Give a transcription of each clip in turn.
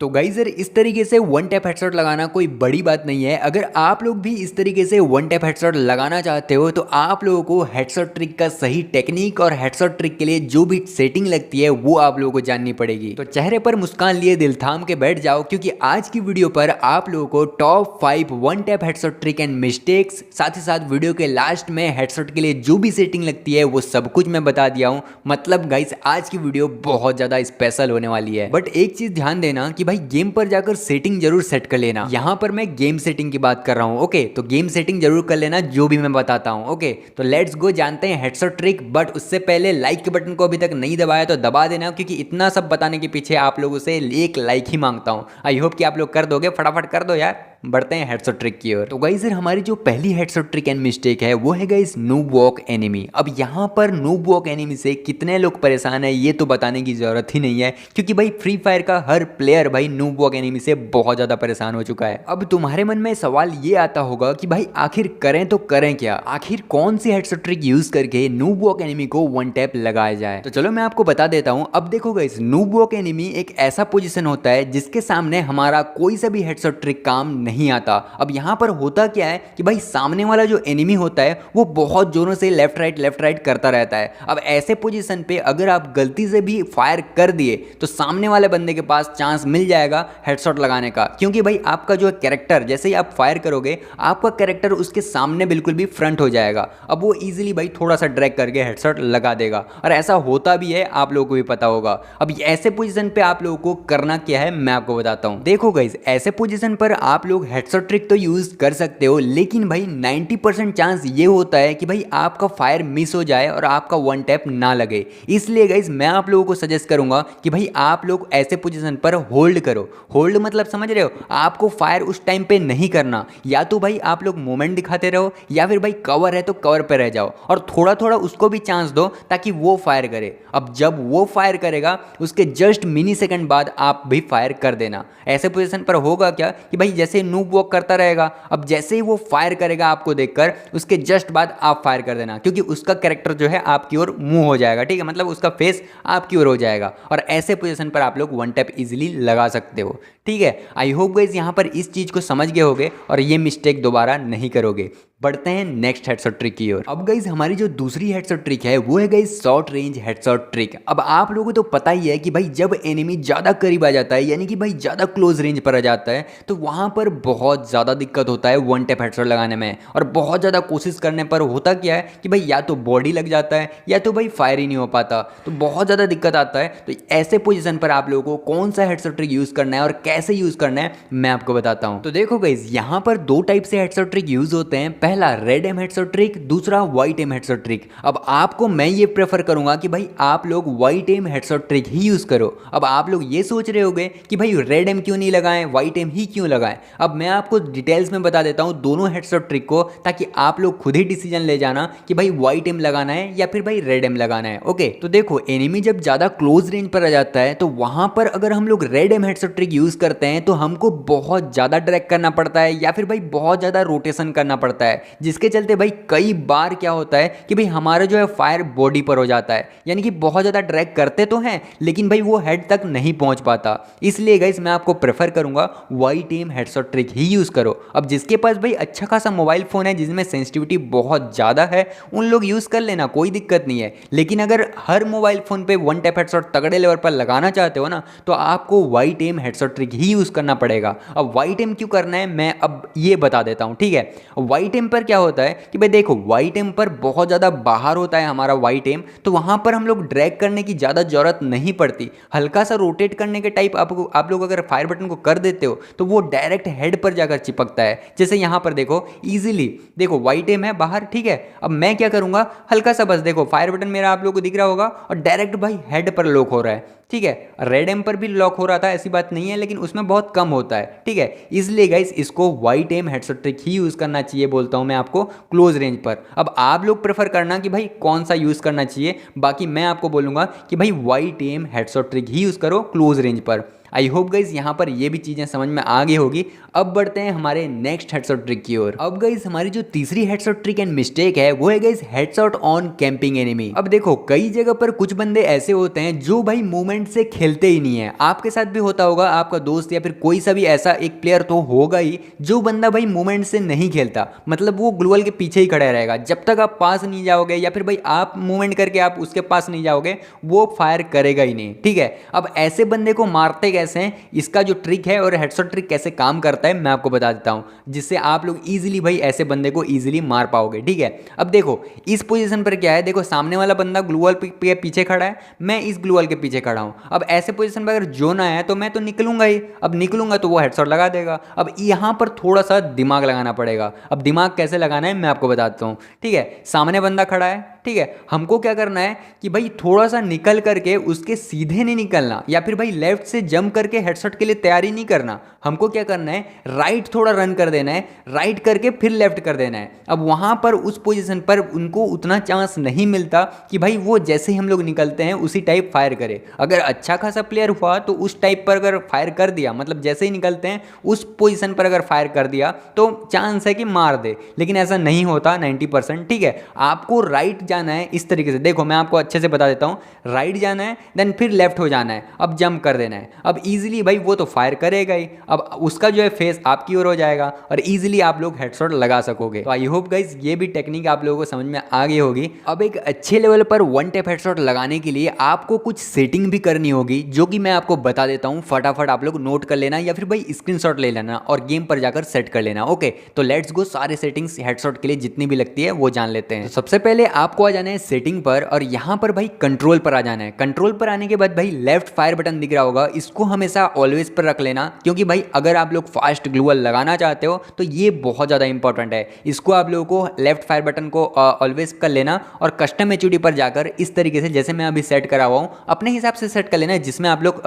तो गाइस यार इस तरीके से वन टैप हेडशॉट लगाना कोई बड़ी बात नहीं है। अगर आप लोग भी इस तरीके से वन टैप हेडशॉट लगाना चाहते हो तो आप लोगों को हेडशॉट ट्रिक का सही टेक्निक और हेडशॉट ट्रिक के लिए जो भी सेटिंग लगती है वो आप लोगों को जाननी पड़ेगी। तो चेहरे पर मुस्कान लिए दिल थाम के बैठ जाओ, क्योंकि आज की वीडियो पर आप लोगों को top 5 one tap headshot trick and mistakes, साथ ही साथ वीडियो के लास्ट में हेडशॉट के लिए जो भी सेटिंग लगती है वो सब कुछ मैं बता दिया हूँ। मतलब गाइस आज की वीडियो बहुत ज्यादा स्पेशल होने वाली है। बट एक चीज ध्यान देना कि भाई गेम पर जाकर सेटिंग जरूर सेट कर लेना। यहाँ पर मैं गेम सेटिंग की बात कर रहा हूँ। ओके, तो गेम सेटिंग जरूर कर लेना जो भी मैं बताता हूँ। ओके, तो लेट्स गो, जानते हैं हेडशॉट ट्रिक। बट उससे पहले लाइक के बटन को अभी तक नहीं दबाया तो दबा देना, क्योंकि इतना सब बताने के पीछे आप लोगों से एक लाइक ही मांगता हूँ। आई होप कि आप लोग कर दोगे, फटाफट कर दो यार। बढ़ते हैं हेडशॉट ट्रिक की ओर। तो गाइस यार हमारी जो पहली हेडशॉट ट्रिक एंड मिस्टेक है वो है गाइस नूब वॉक एनिमी। अब यहाँ पर नूब वॉक एनिमी से कितने लोग परेशान है ये तो बताने की जरूरत ही नहीं है, क्योंकि भाई फ्री फायर का हर प्लेयर भाई नूब वॉक एनिमी से बहुत ज्यादा परेशान हो चुका है। अब तुम्हारे मन में सवाल ये आता होगा कि भाई आखिर करें तो करें क्या, आखिर कौन सी हेडशॉट ट्रिक यूज करके नूब वॉक एनिमी को वन टैप लगाया जाए। तो चलो मैं आपको बता देता हूँ। अब देखो गाइस, नूब वॉक एनिमी एक ऐसा पोजीशन होता है जिसके सामने हमारा कोई सा भी हेडशॉट ट्रिक काम नहीं आता। अब यहाँ पर होता क्या है कि भाई सामने वाला जो एनिमी होता है वो बहुत जोरों से लेफ्ट राइट करता रहता है। अब ऐसे पोजीशन पे अगर आप गलती से भी फायर कर दिए तो सामने वाले बंदे के पास चांस मिल जाएगा हेडशॉट लगाने का, क्योंकि भाई आपका जो कैरेक्टर जैसे ही आप फायर करोगे आपका कैरेक्टर उसके सामने बिल्कुल भी फ्रंट हो जाएगा। अब वो इजीली भाई थोड़ा सा ड्रैग करके हेडशॉट लगा देगा, और ऐसा होता भी है, आप लोगों को भी पता होगा। अब ऐसे पोजीशन पे आप लोगों को करना क्या है मैं आपको बताता हूं। देखो गाइस, ऐसे पोजीशन पर आप लोग हेडशॉट ट्रिक तो यूज कर सकते हो, लेकिन भाई 90% चांस ये होता है कि भाई आपका फायर मिस हो जाए और आपका वन टैप ना लगे। इसलिए गाइस मैं आप लोगों को सजेस्ट करूंगा कि भाई आप लोग ऐसे पोजीशन पर होल्ड करो। होल्ड मतलब समझ रहे हो, आपको फायर उस टाइम पे नहीं करना। या तो भाई आप लोग मोमेंट दिखाते रहो, या फिर भाई कवर है तो कवर पे रह जाओ और थोड़ा थोड़ा उसको भी चांस दो ताकि वो फायर करे। अब जब वो फायर करेगा उसके जस्ट मिनी सेकंड बाद आप भी फायर कर देना। ऐसे पोजीशन पर होगा क्या कि भाई जैसे नूब वॉक करता रहेगा, अब जैसे ही वो फायर करेगा आपको देखकर उसके जस्ट बाद आप फायर कर देना, क्योंकि उसका कैरेक्टर जो है आपकी ओर मूव हो जाएगा। ठीक है, मतलब उसका फेस आपकी ओर हो जाएगा, और ऐसे पोजीशन पर आप लोग वन टैप इजीली लगा सकते हो। ठीक है, आई होप गाइस यहाँ पर इस चीज को समझ गए होगे और ये मिस्टेक दोबारा नहीं करोगे। बढ़ते हैं नेक्स्ट हेडशॉट ट्रिक की ओर। अब गाइस हमारी जो दूसरी हेडशॉट ट्रिक है वो है guys short range headshot trick. अब आप लोगों को तो पता ही है कि भाई जब एनिमी ज्यादा करीब आ जाता है, यानी कि भाई ज्यादा क्लोज रेंज पर आ जाता है, तो वहां पर बहुत ज्यादा दिक्कत होता है वन टैप हेडशॉट लगाने में। और बहुत ज्यादा कोशिश करने पर होता क्या है कि भाई या तो बॉडी लग जाता है या तो भाई फायर ही नहीं हो पाता, तो बहुत ज्यादा दिक्कत आता है। तो ऐसे पोजीशन पर आप लोगों को कौन सा हेडशॉट ट्रिक यूज करना है और कैसे यूज करना है मैं आपको बताता हूं। तो देखो गाइस, यहाँ पर दो टाइप से हेडशॉट ट्रिक यूज होते हैं। पहला रेड एम हेडशॉट ट्रिक, दूसरा व्हाइट एम हेडशॉट ट्रिक। अब आपको मैं ये प्रेफर करूंगा कि भाई आप लोग व्हाइट एम हेडशॉट ट्रिक ही यूज करो। अब आप लोग ये सोच रहे होगे कि भाई रेड एम क्यों नहीं लगाएं, व्हाइट एम ही क्यों लगाएं। अब मैं आपको डिटेल्स में बता देता हूं दोनों हेडशॉट ट्रिक को, ताकि आप लोग खुद ही डिसीजन ले जाना कि भाई व्हाइट एम लगाना है या फिर भाई रेड एम लगाना है। ओके, तो देखो एनिमी जब ज्यादा क्लोज रेंज पर आ जाता है तो वहां पर अगर हम लोग red M headshot trick use करते हैं तो हमको बहुत ज्यादा ड्रैग करना पड़ता है, या फिर भाई बहुत ज्यादा रोटेशन करना पड़ता है, जिसके चलते भाई कई बार क्या होता है कि भाई हमारा जो है फायर बॉडी पर हो जाता है, यानी कि बहुत ज्यादा ड्रैग करते तो हैं लेकिन भाई वो हेड तक नहीं पहुंच पाता। इसलिए गाइस मैं आपको प्रेफर करूंगा व्हाइट एम हेडशॉट ट्रिक ही यूज करो। अब जिसके पास भाई अच्छा खासा मोबाइल फोन है जिसमें सेंसिटिविटी बहुत ज्यादा है, उन लोग यूज कर लेना, कोई दिक्कत नहीं है। लेकिन अगर हर मोबाइल फोन पे वन टैप हेडशॉट तगड़े लेवल पर लगाना चाहते हो ना, तो आपको व्हाइट एम हेडशॉट ट्रिक ही यूज करना पड़ेगा। अब व्हाइट एम क्यों करना है मैं अब ये बता देता हूं। ठीक है, व्हाइट एम पर क्या होता है कि भाई देखो व्हाइट एम पर बहुत ज़्यादा बाहर होता है हमारा व्हाइट एम, तो वहाँ पर हम लोग ड्रैग करने की ज़्यादा ज़रूरत नहीं पड़ती। हल्का सा रोटेट करने के टाइप आप लोग अगर फायर बटन को कर देते हो तो वो डायरेक्ट हेड पर जाकर चिपकता है। जैसे यहाँ पर देखो इजीली, देखो व्हाइट एम है बाहर। ठीक है, अब मैं क्या करूँगा, हल्का सा बस देखो फायर बटन मेरा आप लोग को दिख रहा होगा और डायरेक्ट भाई हेड पर लॉक हो रहा है। ठीक है, रेड एम पर भी लॉक हो रहा था, ऐसी बात नहीं है, लेकिन उसमें बहुत कम होता है। ठीक है, इसलिए गाइस इसको व्हाइट एम हेडशॉट ट्रिक ही यूज करना चाहिए बोलता हूं मैं आपको क्लोज रेंज पर। अब आप लोग प्रेफर करना कि भाई कौन सा यूज करना चाहिए, बाकी मैं आपको बोलूंगा कि भाई व्हाइट एम हेडशॉट ट्रिक ही यूज करो क्लोज रेंज पर। आई होप गाइज यहाँ पर ये भी चीज़ें समझ में आ गई होगी। अब बढ़ते हैं हमारे नेक्स्ट हेडशॉट ट्रिक की ओर। अब गाइज हमारी जो तीसरी हेडशॉट ट्रिक एंड मिस्टेक है वो है guys headshot on camping enemy. अब देखो कई जगह पर कुछ बंदे ऐसे होते हैं जो भाई मूवमेंट से खेलते ही नहीं है। आपके साथ भी होता होगा, आपका दोस्त या फिर कोई सा भी ऐसा एक प्लेयर तो होगा ही जो बंदा भाई मूवमेंट से नहीं खेलता, मतलब वो ग्लूवल के पीछे ही खड़ा रहेगा। जब तक आप पास नहीं जाओगे या फिर भाई आप मूवमेंट करके आप उसके पास नहीं जाओगे वो फायर करेगा ही नहीं, ठीक है। अब ऐसे बंदे को मारते कैसे हैं, इसका जो ट्रिक है और हेडशॉट ट्रिक कैसे काम करता है मैं आपको बता देता हूं, जिससे आप लोग इजीली भाई ऐसे बंदे को इजीली मार पाओगे, ठीक है। अब देखो इस पोजीशन पर क्या है, देखो सामने वाला बंदा ग्लूवल के पीछे खड़ा है, मैं इस ग्लूवल के पीछे खड़ा हूं। अब ऐसे पोजीशन पर अगर जोन आया है तो मैं तो निकलूंगा ही, अब निकलूंगा तो वो हेडशॉट लगा देगा। अब यहां पर थोड़ा सा दिमाग लगाना पड़ेगा। अब दिमाग कैसे लगाना है मैं आपको बताता हूं, ठीक है। सामने बंदा खड़ा है, ठीक है, हमको क्या करना है कि भाई थोड़ा सा निकल करके उसके सीधे नहीं निकलना या फिर भाई लेफ्ट से जंप करके हेडशॉट के लिए तैयारी नहीं करना। हमको क्या करना है, राइट थोड़ा रन कर देना है, राइट करके फिर लेफ्ट कर देना है। अब वहां पर उस पोजीशन पर उनको उतना चांस नहीं मिलता कि भाई वो जैसे ही हम लोग निकलते हैं उसी टाइप फायर करे। अगर अच्छा खासा प्लेयर हुआ तो उस टाइप पर अगर फायर कर दिया, मतलब जैसे ही निकलते हैं उस पोजीशन पर अगर फायर कर दिया तो चांस है कि मार दे, लेकिन ऐसा नहीं होता 90%, ठीक है। आपको राइट जाना है इस तरीके से, देखो मैं आपको अच्छे से बता देता हूं, राइट जाना है देन फिर लेफ्ट हो जाना है, अब जंप कर देना है। अब इजीली भाई वो तो फायर करेगा ही, अब उसका जो है फेस आपकी ओर हो जाएगा और इजीली आप लोग हेडशॉट लगा सकोगे। तो आई होप गाइस ये भी टेक्निक आप लोगों को समझ में आ गई होगी। अब एक अच्छे लेवल पर वन टैप हेडशॉट लगाने के लिए आपको कुछ सेटिंग भी करनी होगी, जो कि मैं आपको बता देता हूं, फटाफट आप लोग नोट कर लेना या फिर भाई स्क्रीनशॉट ले लेना और गेम पर जाकर सेट कर लेना। ओके तो लेट्स गो, सारे सेटिंग्स हेडशॉट के लिए जितनी भी लगती है वो जान लेते हैं। तो सबसे पहले आपको आ जाना है सेटिंग पर और यहाँ पर भाई कंट्रोल पर आ जाना है। कंट्रोल पर आने के बाद भाई लेफ्ट फायर बटन दिख रहा होगा, इसको हमेशा ऑलवेज पर रख लेना, क्योंकि भाई अगर आप लोग फास्ट ग्लूवल लगाना चाहते हो तो ये बहुत ज़्यादा इंपॉर्टेंट है। इसको आप लोगों को लेफ्ट फायर बटन को ऑलवेज कर लेना और कस्टम एचयूडी पर जाकर इस तरीके से जैसे मैं अभी सेट करा हुआ हूँ अपने हिसाब से सेट कर लेना, जिसमें आप लोग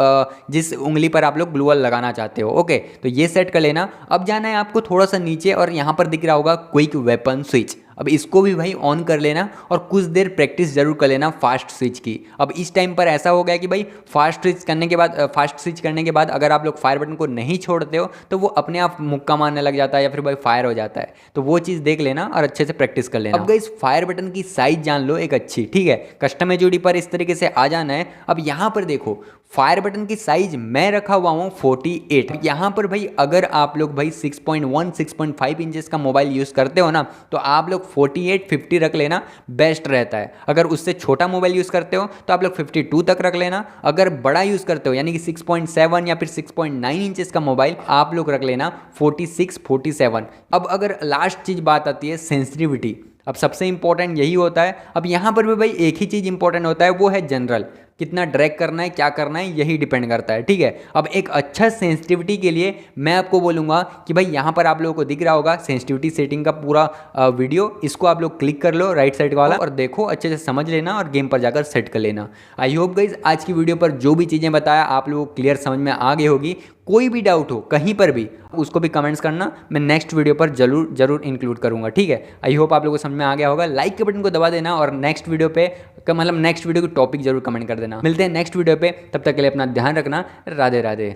जिस उंगली पर आप लोग ग्लूवल लगाना चाहते हो। ओके तो ये सेट कर लेना। अब जाना है आपको थोड़ा सा नीचे और यहाँ पर दिख रहा होगा क्विक वेपन स्विच, अब इसको भी भाई ऑन कर लेना और कुछ देर प्रैक्टिस जरूर कर लेना फास्ट स्विच की। अब इस टाइम पर ऐसा हो गया कि भाई फास्ट स्विच करने के बाद अगर आप लोग फायर बटन को नहीं छोड़ते हो तो वो अपने आप मुक्का मारने लग जाता है या फिर भाई फायर हो जाता है, तो वो चीज़ देख लेना और अच्छे से प्रैक्टिस कर लेना। अब गाइस फायर बटन की साइज जान लो एक अच्छी, ठीक है। कस्टम एचयूडी पर इस तरीके से आ जाना है। अब यहाँ पर देखो फायर बटन की साइज मैं रखा हुआ हूँ 48। यहाँ पर भाई अगर आप लोग भाई 6.1 6.5 इंचेस का मोबाइल यूज़ करते हो ना तो आप लोग 48 50 रख लेना, बेस्ट रहता है। अगर उससे छोटा मोबाइल यूज़ करते हो तो आप लोग 52 तक रख लेना। अगर बड़ा यूज़ करते हो यानी कि 6.7 या फिर 6.9 इंचेस का मोबाइल आप लोग रख लेना 46 47। अब अगर लास्ट चीज़ बात आती है सेंसिटिविटी, अब सबसे इंपॉर्टेंट यही होता है। अब यहाँ पर भी भाई एक ही चीज़ इंपॉर्टेंट होता है, वो है जनरल, कितना ड्रैग करना है क्या करना है यही डिपेंड करता है, ठीक है। अब एक अच्छा सेंसिटिविटी के लिए मैं आपको बोलूँगा कि भाई यहाँ पर आप लोगों को दिख रहा होगा सेंसिटिविटी सेटिंग का पूरा वीडियो, इसको आप लोग क्लिक कर लो राइट साइड वाला और देखो अच्छे से समझ लेना और गेम पर जाकर सेट कर लेना। आई होप गाइज आज की वीडियो पर जो भी चीज़ें बताया आप लोगों को क्लियर समझ में आ गई होगी। कोई भी डाउट हो कहीं पर भी उसको भी कमेंट्स करना, मैं नेक्स्ट वीडियो पर जरूर इंक्लूड करूँगा, ठीक है। आई होप आप लोगों को समझ में आ गया होगा। लाइक के बटन को दबा देना और नेक्स्ट वीडियो पे मतलब नेक्स्ट वीडियो की टॉपिक जरूर कमेंट कर देना। मिलते हैं नेक्स्ट वीडियो पे, तब तक के लिए अपना ध्यान रखना। राधे राधे।